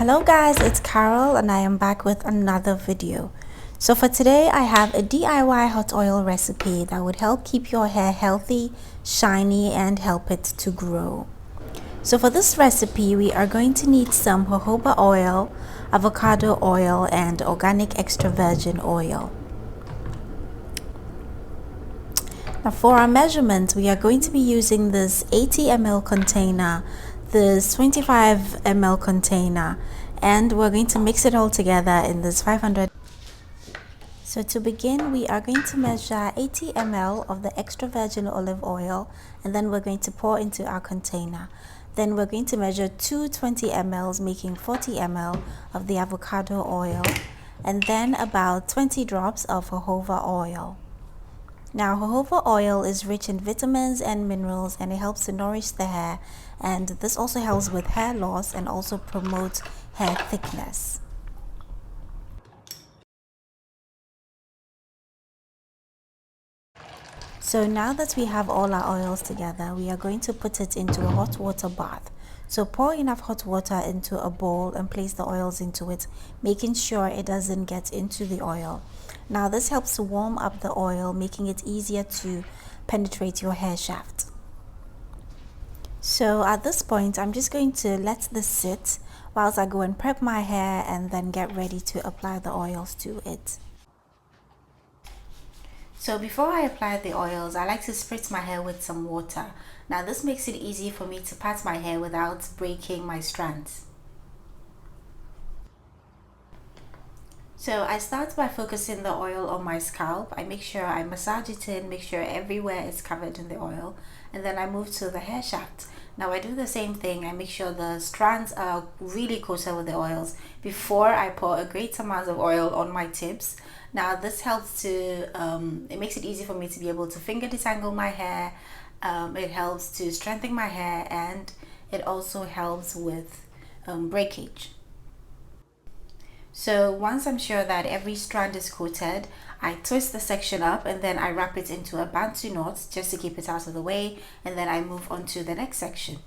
Hello guys, it's Carol and I am back with another video. So for today I have a DIY hot oil recipe that would help keep your hair healthy, shiny and help it to grow. So for this recipe we are going to need some jojoba oil, avocado oil and organic extra virgin oil. Now for our measurements we are going to be using this 80 ml container, this 25 ml container, and we're going to mix it all together in this 500. So to begin we are going to measure 80 ml of the extra virgin olive oil and then we're going to pour into our container. Then we're going to measure 220 ml making 40 ml of the avocado oil and then about 20 drops of jojoba oil. Now jojoba oil is rich in vitamins and minerals and it helps to nourish the hair, and this also helps with hair loss and also promotes hair thickness. So now that we have all our oils together, we are going to put it into a hot water bath. So pour enough hot water into a bowl and place the oils into it, making sure it doesn't get into the oil. Now this helps to warm up the oil, making it easier to penetrate your hair shaft. So at this point, I'm just going to let this sit whilst I go and prep my hair and then get ready to apply the oils to it. So before I apply the oils, I like to spritz my hair with some water. Now this makes it easy for me to pat my hair without breaking my strands. So I start by focusing the oil on my scalp. I make sure I massage it in, make sure everywhere is covered in the oil, and then I move to the hair shaft. Now I do the same thing. I make sure the strands are really coated with the oils before I pour a great amount of oil on my tips. Now this helps to, it makes it easy for me to be able to finger detangle my hair. It helps to strengthen my hair and it also helps with breakage. So once I'm sure that every strand is coated, I twist the section up and then I wrap it into a bantu knot just to keep it out of the way, and then I move on to the next section.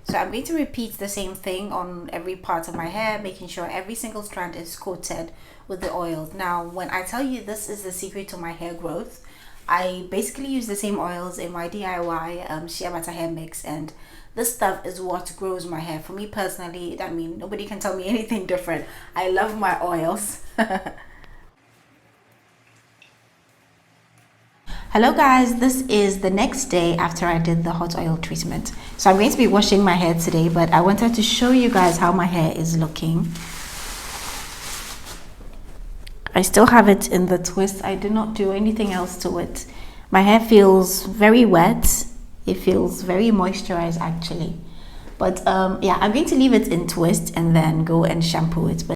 So I'm going to repeat the same thing on every part of my hair, making sure every single strand is coated with the oils. Now when I tell you this is the secret to my hair growth, I basically use the same oils in my DIY shea butter hair mix, and this stuff is what grows my hair. For me personally, I mean, nobody can tell me anything different. I love my oils. Hello guys, this is the next day after I did the hot oil treatment. So I'm going to be washing my hair today, but I wanted to show you guys how my hair is looking. I still have it in the twist. I did not do anything else to it. My hair feels very wet. It feels very moisturized actually. But yeah, I'm going to leave it in twist and then go and shampoo it. But